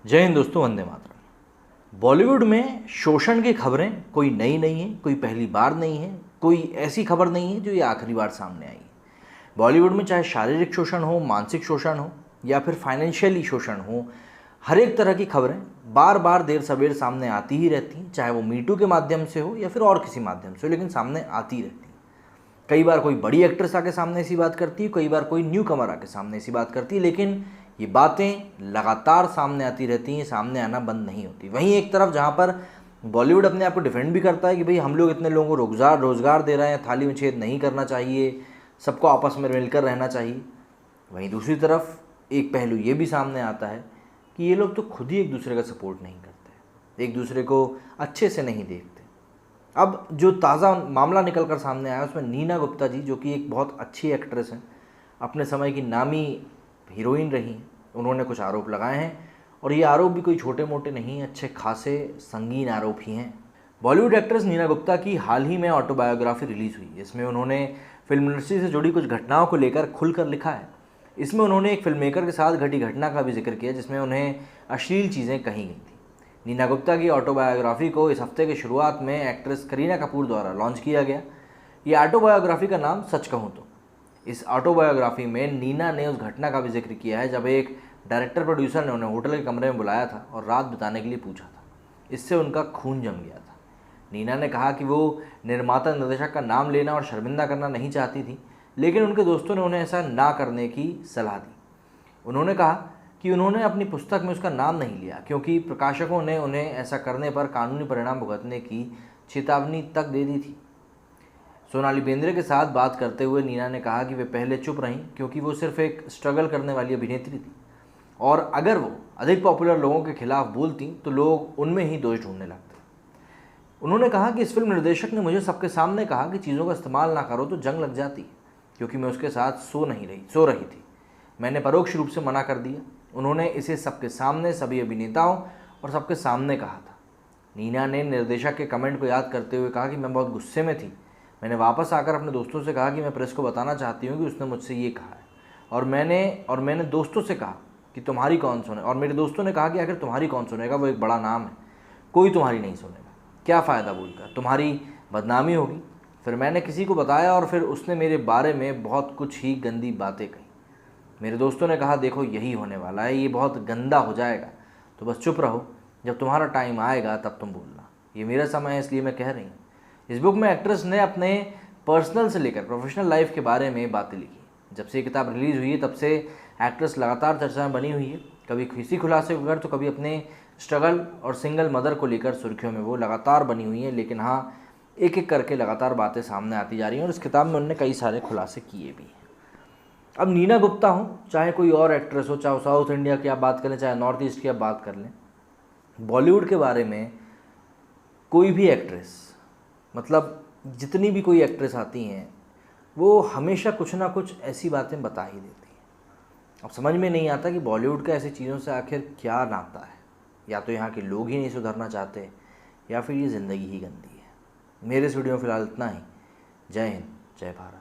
जय हिंद दोस्तों, वंदे मातरम। बॉलीवुड में शोषण की खबरें कोई नई नहीं है, कोई पहली बार नहीं है, कोई ऐसी खबर नहीं है जो ये आखिरी बार सामने आई है। बॉलीवुड में चाहे शारीरिक शोषण हो, मानसिक शोषण हो या फिर फाइनेंशियली शोषण हो, हर एक तरह की खबरें बार बार देर सवेर सामने आती ही रहती हैं, चाहे वो मीटू के माध्यम से हो या फिर और किसी माध्यम से हो, लेकिन सामने आती ही रहती हैं। कई बार कोई बड़ी एक्ट्रेस आके सामने ऐसी बात करती है, कई बार कोई न्यू कमर आके सामने ऐसी बात करती है, लेकिन ये बातें लगातार सामने आती रहती हैं, सामने आना बंद नहीं होती। वहीं एक तरफ जहाँ पर बॉलीवुड अपने आप को डिफेंड भी करता है कि भाई हम लोग इतने लोगों को रोज़गार दे रहे हैं, थाली में छेद नहीं करना चाहिए, सबको आपस में मिलकर रहना चाहिए, वहीं दूसरी तरफ एक पहलू ये भी सामने आता है कि ये लोग तो खुद ही एक दूसरे का सपोर्ट नहीं करते, एक दूसरे को अच्छे से नहीं देखते। अब जो ताज़ा मामला निकल कर सामने आया उसमें नीना गुप्ता जी, जो कि एक बहुत अच्छी एक्ट्रेस हैं, अपने समय की नामी हीरोइन रही हैं, उन्होंने कुछ आरोप लगाए हैं और ये आरोप भी कोई छोटे मोटे नहीं, अच्छे खासे संगीन आरोप ही हैं। बॉलीवुड एक्ट्रेस नीना गुप्ता की हाल ही में ऑटोबायोग्राफी रिलीज़ हुई है। इसमें उन्होंने फिल्म इंडस्ट्री से जुड़ी कुछ घटनाओं को लेकर खुलकर लिखा है। इसमें उन्होंने एक फिल्म मेकर के साथ घटी घटना का भी जिक्र किया जिसमें उन्हें अश्लील चीज़ें कही गई थी। नीना गुप्ता की ऑटोबायोग्राफी को इस हफ्ते की शुरुआत में एक्ट्रेस करीना कपूर द्वारा लॉन्च किया गया। ये ऑटोबायोग्राफी का नाम सच कहूँ तो। इस ऑटोबायोग्राफी में नीना ने उस घटना का भी जिक्र किया है जब एक डायरेक्टर प्रोड्यूसर ने उन्हें होटल के कमरे में बुलाया था और रात बिताने के लिए पूछा था। इससे उनका खून जम गया था। नीना ने कहा कि वो निर्माता निर्देशक का नाम लेना और शर्मिंदा करना नहीं चाहती थी, लेकिन उनके दोस्तों ने उन्हें ऐसा ना करने की सलाह दी। उन्होंने कहा कि उन्होंने अपनी पुस्तक में उसका नाम नहीं लिया क्योंकि प्रकाशकों ने उन्हें ऐसा करने पर कानूनी परिणाम भुगतने की चेतावनी तक दे दी थी। सोनाली बेंद्रे के साथ बात करते हुए नीना ने कहा कि वे पहले चुप रहीं क्योंकि वो सिर्फ एक स्ट्रगल करने वाली अभिनेत्री थी और अगर वो अधिक पॉपुलर लोगों के खिलाफ बोलती तो लोग उनमें ही दोष ढूंढने लगते। उन्होंने कहा कि इस फिल्म निर्देशक ने मुझे सबके सामने कहा कि चीज़ों का इस्तेमाल ना करो तो जंग लग जाती, क्योंकि मैं उसके साथ सो रही थी। मैंने परोक्ष रूप से मना कर दिया। उन्होंने इसे सबके सामने, सभी अभिनेताओं और सबके सामने कहा था। नीना ने निर्देशक के कमेंट को याद करते हुए कहा कि मैं बहुत गुस्से में थी। मैंने वापस आकर अपने दोस्तों से कहा कि मैं प्रेस को बताना चाहती हूँ कि उसने मुझसे ये कहा है और मैंने दोस्तों से कहा कि तुम्हारी कौन सुने, और मेरे दोस्तों ने कहा कि आखिर तुम्हारी कौन सुनेगा, वो एक बड़ा नाम है, कोई तुम्हारी नहीं सुनेगा, क्या फ़ायदा बोलकर, तुम्हारी बदनामी होगी। फिर मैंने किसी को बताया और फिर उसने मेरे बारे में बहुत कुछ ही गंदी बातें कही। मेरे दोस्तों ने कहा देखो यही होने वाला है, ये बहुत गंदा हो जाएगा, तो बस चुप रहो, जब तुम्हारा टाइम आएगा तब तुम बोलना, ये मेरा समय है इसलिए मैं कह रही हूँ। इस बुक में एक्ट्रेस ने अपने पर्सनल से लेकर प्रोफेशनल लाइफ के बारे में बातें लिखी। जब से ये किताब रिलीज़ हुई है तब से एक्ट्रेस लगातार चर्चा में बनी हुई है, कभी किसी खुलासे को लेकर तो कभी अपने स्ट्रगल और सिंगल मदर को लेकर सुर्खियों में वो लगातार बनी हुई है। लेकिन हाँ, एक एक करके लगातार बातें सामने आती जा रही हैं और इस किताब में उन्होंने कई सारे खुलासे किए भी हैं। अब नीना गुप्ता हो, चाहे कोई और एक्ट्रेस हो, चाहे साउथ इंडिया की आप बात करें, चाहे नॉर्थ ईस्ट की आप बात कर लें, बॉलीवुड के बारे में कोई भी एक्ट्रेस, मतलब जितनी भी कोई एक्ट्रेस आती हैं, वो हमेशा कुछ ना कुछ ऐसी बातें बता ही देती हैं। अब समझ में नहीं आता कि बॉलीवुड का ऐसी चीज़ों से आखिर क्या नाता है। या तो यहाँ के लोग ही नहीं सुधरना चाहते या फिर ये ज़िंदगी ही गंदी है। मेरे इस वीडियो में फ़िलहाल इतना ही। जय हिंद, जय भारत।